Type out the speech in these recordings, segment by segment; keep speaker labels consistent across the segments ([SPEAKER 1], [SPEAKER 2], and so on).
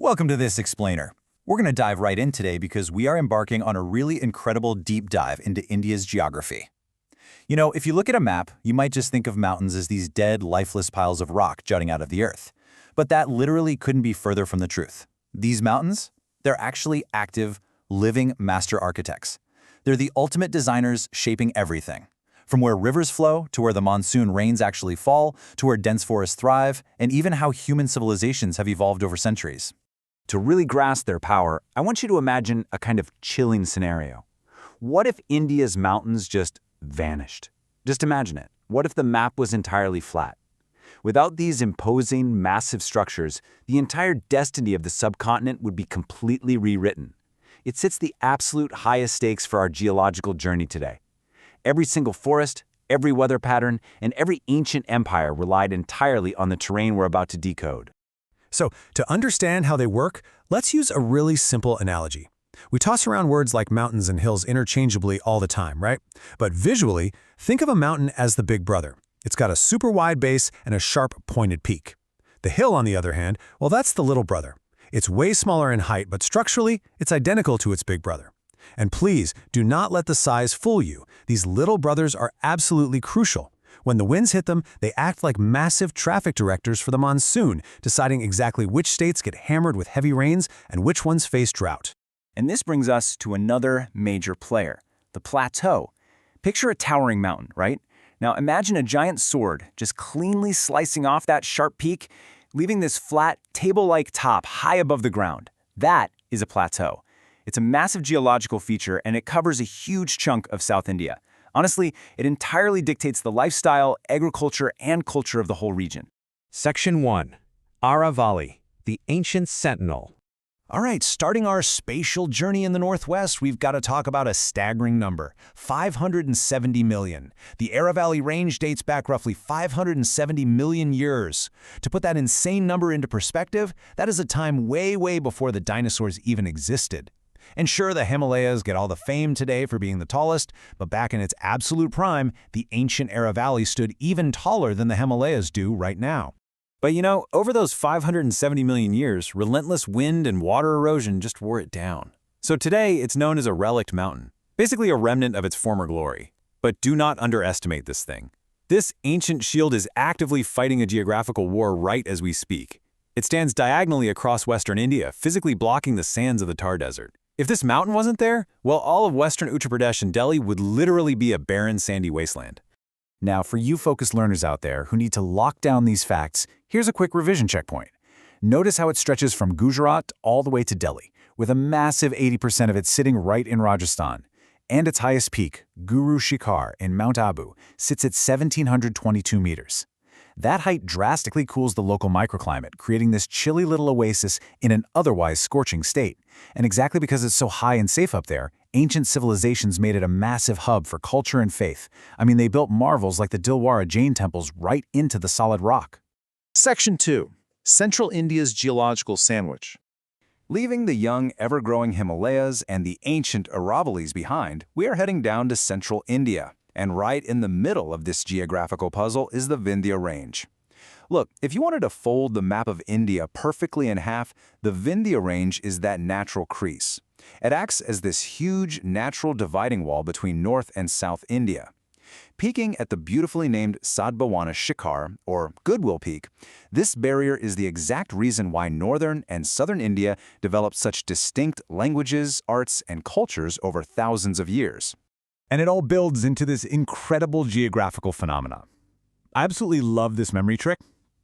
[SPEAKER 1] Welcome to this explainer. We're going to dive right in today because we are embarking on a really incredible deep dive into India's geography. You know, if you look at a map, you might just think of mountains as these dead, lifeless piles of rock jutting out of the earth. But that literally couldn't be further from the truth. These mountains, they're actually active, living master architects. They're the ultimate designers shaping everything. From where rivers flow, to where the monsoon rains actually fall, to where dense forests thrive, and even how human civilizations have evolved over centuries.
[SPEAKER 2] To really grasp their power, I want you to imagine a kind of chilling scenario. What if India's mountains just vanished? Just imagine it. What if the map was entirely flat? Without these imposing, massive structures, the entire destiny of the subcontinent would be completely rewritten. It sets the absolute highest stakes for our geological journey today. Every single forest, every weather pattern, and every ancient empire relied entirely on the terrain we're about to decode.
[SPEAKER 3] So, to understand how they work, let's use a really simple analogy. We toss around words like mountains and hills interchangeably all the time, right? But visually, think of a mountain as the big brother. It's got a super wide base and a sharp, pointed peak. The hill, on the other hand, well, that's the little brother. It's way smaller in height, but structurally, it's identical to its big brother. And please, do not let the size fool you. These little brothers are absolutely crucial. When the winds hit them, they act like massive traffic directors for the monsoon, deciding exactly which states get hammered with heavy rains and which ones face drought.
[SPEAKER 1] And this brings us to another major player, the plateau. Picture a towering mountain, right? Now imagine a giant sword just cleanly slicing off that sharp peak, leaving this flat, table-like top high above the ground. That is a plateau. It's a massive geological feature, and it covers a huge chunk of South India. Honestly, it entirely dictates the lifestyle, agriculture, and culture of the whole region.
[SPEAKER 4] Section 1. Aravalli, the Ancient Sentinel.
[SPEAKER 5] All right, starting our spatial journey in the Northwest, we've got to talk about a staggering number, 570 million. The Aravalli Range dates back roughly 570 million years. To put that insane number into perspective, that is a time way before the dinosaurs even existed. And sure, the Himalayas get all the fame today for being the tallest, but back in its absolute prime, the ancient Aravalli stood even taller than the Himalayas do right now.
[SPEAKER 1] But you know, over those 570 million years, relentless wind and water erosion just wore it down. So today, it's known as a relict mountain, basically a remnant of its former glory. But do not underestimate this thing. This ancient shield is actively fighting a geographical war right as we speak. It stands diagonally across western India, physically blocking the sands of the Thar Desert. If this mountain wasn't there, well, all of western Uttar Pradesh and Delhi would literally be a barren, sandy wasteland. Now, for you focused learners out there who need to lock down these facts, here's a quick revision checkpoint. Notice how it stretches from Gujarat all the way to Delhi, with a massive 80% of it sitting right in Rajasthan. And its highest peak, Guru Shikhar in Mount Abu, sits at 1,722 meters. That height drastically cools the local microclimate, creating this chilly little oasis in an otherwise scorching state. And exactly because it's so high and safe up there, ancient civilizations made it a massive hub for culture and faith. I mean, they built marvels like the Dilwara Jain temples right into the solid rock.
[SPEAKER 6] Section 2. Central India's Geological Sandwich.
[SPEAKER 1] Leaving the young, ever-growing Himalayas and the ancient Aravallis behind, we are heading down to central India. And right in the middle of this geographical puzzle is the Vindhya Range. Look, if you wanted to fold the map of India perfectly in half, the Vindhya Range is that natural crease. It acts as this huge natural dividing wall between North and South India. Peaking at the beautifully named Sadbhawana Shikhar, or Goodwill Peak, this barrier is the exact reason why northern and southern India developed such distinct languages, arts, and cultures over thousands of years.
[SPEAKER 5] And it all builds into this incredible geographical phenomena. I absolutely love this memory trick.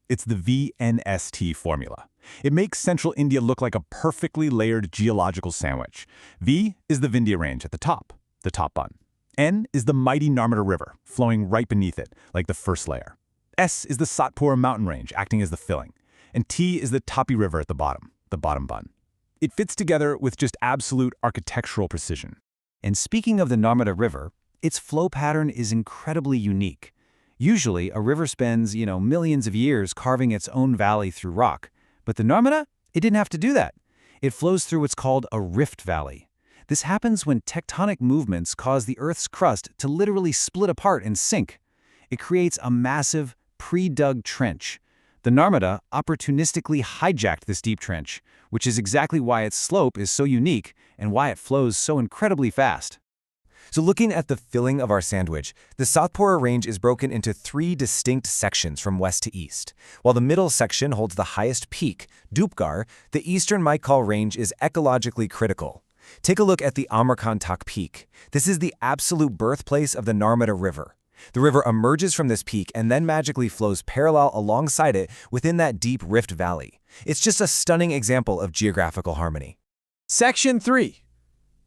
[SPEAKER 5] It's the VNST formula. It makes central India look like a perfectly layered geological sandwich. V is the Vindhya Range at the top bun. N is the mighty Narmada River, flowing right beneath it, like the first layer. S is the Satpura Mountain Range, acting as the filling. And T is the Tapi River at the bottom bun. It fits together with just absolute architectural precision.
[SPEAKER 1] And speaking of the Narmada River, its flow pattern is incredibly unique. Usually, a river spends, millions of years carving its own valley through rock. But the Narmada, it didn't have to do that. It flows through what's called a rift valley. This happens when tectonic movements cause the Earth's crust to literally split apart and sink. It creates a massive, pre-dug trench.
[SPEAKER 7] The Narmada opportunistically hijacked this deep trench, which is exactly why its slope is so unique and why it flows so incredibly fast.
[SPEAKER 8] So looking at the filling of our sandwich, the Satpura Range is broken into 3 distinct sections from west to east. While the middle section holds the highest peak, Dhupgar, the eastern Maikal Range is ecologically critical. Take a look at the Amarkantak Peak. This is the absolute birthplace of the Narmada River. The river emerges from this peak and then magically flows parallel alongside it within that deep rift valley. It's just a stunning example of geographical harmony.
[SPEAKER 9] Section 3.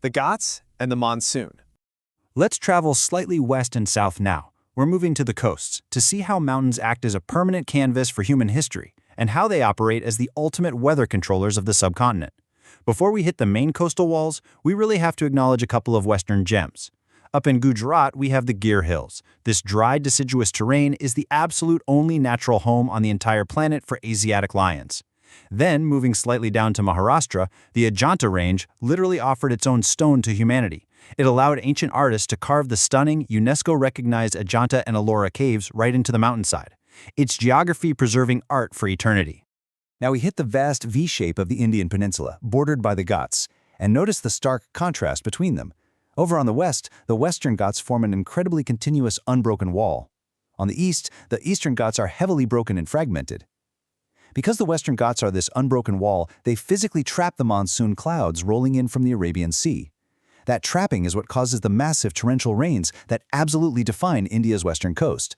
[SPEAKER 9] The Ghats and the Monsoon.
[SPEAKER 2] Let's travel slightly west and south now. We're moving to the coasts to see how mountains act as a permanent canvas for human history and how they operate as the ultimate weather controllers of the subcontinent. Before we hit the main coastal walls, we really have to acknowledge a couple of western gems. Up in Gujarat, we have the Gir Hills. This dry, deciduous terrain is the absolute only natural home on the entire planet for Asiatic lions. Then, moving slightly down to Maharashtra, the Ajanta Range literally offered its own stone to humanity. It allowed ancient artists to carve the stunning, UNESCO-recognized Ajanta and Ellora caves right into the mountainside. It's geography-preserving art for eternity.
[SPEAKER 7] Now we hit the vast V-shape of the Indian peninsula, bordered by the Ghats, and notice the stark contrast between them. Over on the west, the Western Ghats form an incredibly continuous, unbroken wall. On the east, the Eastern Ghats are heavily broken and fragmented. Because the Western Ghats are this unbroken wall, they physically trap the monsoon clouds rolling in from the Arabian Sea. That trapping is what causes the massive torrential rains that absolutely define India's western coast.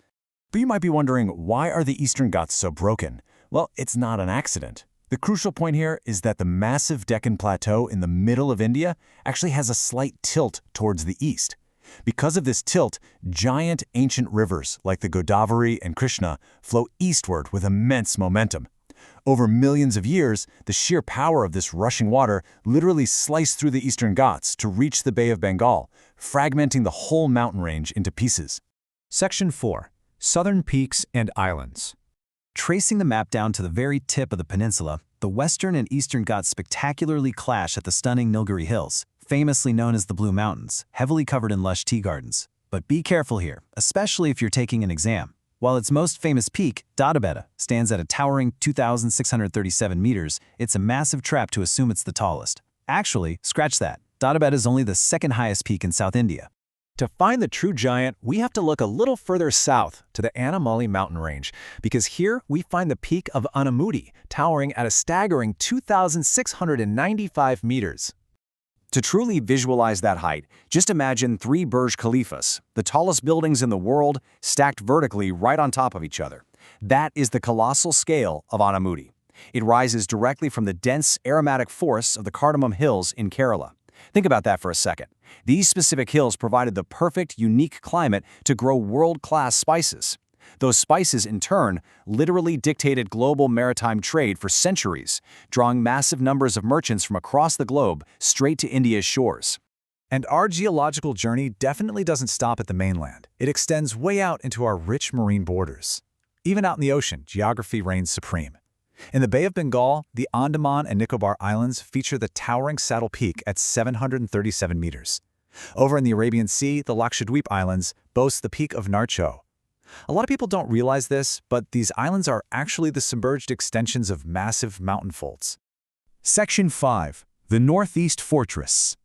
[SPEAKER 5] But you might be wondering, why are the Eastern Ghats so broken? Well, it's not an accident. The crucial point here is that the massive Deccan Plateau in the middle of India actually has a slight tilt towards the east. Because of this tilt, giant ancient rivers like the Godavari and Krishna flow eastward with immense momentum. Over millions of years, the sheer power of this rushing water literally sliced through the Eastern Ghats to reach the Bay of Bengal, fragmenting the whole mountain range into pieces.
[SPEAKER 4] Section 4. Southern Peaks and Islands.
[SPEAKER 7] Tracing the map down to the very tip of the peninsula, the Western and Eastern Ghats spectacularly clash at the stunning Nilgiri Hills, famously known as the Blue Mountains, heavily covered in lush tea gardens. But be careful here, especially if you're taking an exam. While its most famous peak, Dadabetta, stands at a towering 2,637 meters, it's a massive trap to assume it's the tallest. Actually, scratch that. Dadabetta is only the second highest peak in South India.
[SPEAKER 1] To find the true giant, we have to look a little further south to the Anamali mountain range, because here we find the peak of Anamudi, towering at a staggering 2,695 meters.
[SPEAKER 2] To truly visualize that height, just imagine 3 Burj Khalifas, the tallest buildings in the world, stacked vertically right on top of each other. That is the colossal scale of Anamudi. It rises directly from the dense aromatic forests of the Cardamom Hills in Kerala. Think about that for a second. These specific hills provided the perfect, unique climate to grow world-class spices. Those spices, in turn, literally dictated global maritime trade for centuries, drawing massive numbers of merchants from across the globe straight to India's shores.
[SPEAKER 5] And our geological journey definitely doesn't stop at the mainland. It extends way out into our rich marine borders. Even out in the ocean, geography reigns supreme. In the Bay of Bengal, the Andaman and Nicobar Islands feature the towering Saddle Peak at 737 meters. Over in the Arabian Sea, the Lakshadweep Islands boast the peak of Narcho. A lot of people don't realize this, but these islands are actually the submerged extensions of massive mountain folds. Section 5. The Northeast Fortress.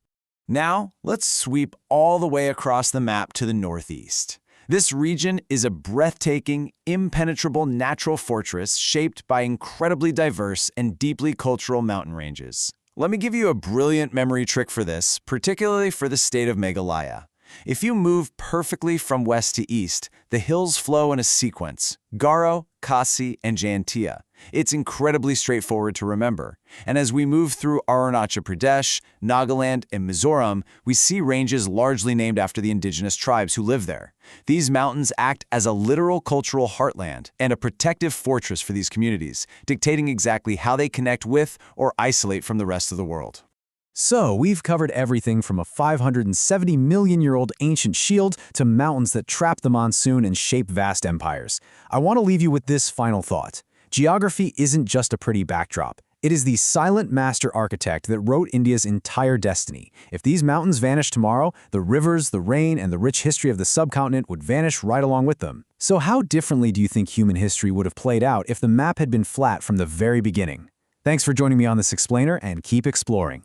[SPEAKER 9] Now, let's sweep all the way across the map to the northeast. This region is a breathtaking, impenetrable natural fortress shaped by incredibly diverse and deeply cultural mountain ranges. Let me give you a brilliant memory trick for this, particularly for the state of Meghalaya. If you move perfectly from west to east, the hills flow in a sequence: Garo, Khasi, and Jaintia. It's incredibly straightforward to remember. And as we move through Arunachal Pradesh, Nagaland, and Mizoram, we see ranges largely named after the indigenous tribes who live there. These mountains act as a literal cultural heartland and a protective fortress for these communities, dictating exactly how they connect with or isolate from the rest of the world.
[SPEAKER 7] So, we've covered everything from a 570-million-year-old ancient shield to mountains that trap the monsoon and shape vast empires. I want to leave you with this final thought. Geography isn't just a pretty backdrop.
[SPEAKER 3] It is the silent master architect that wrote India's entire destiny. If these mountains vanished tomorrow, the rivers, the rain, and the rich history of the subcontinent would vanish right along with them. So how differently do you think human history would have played out if the map had been flat from the very beginning? Thanks for joining me on this explainer, and keep exploring.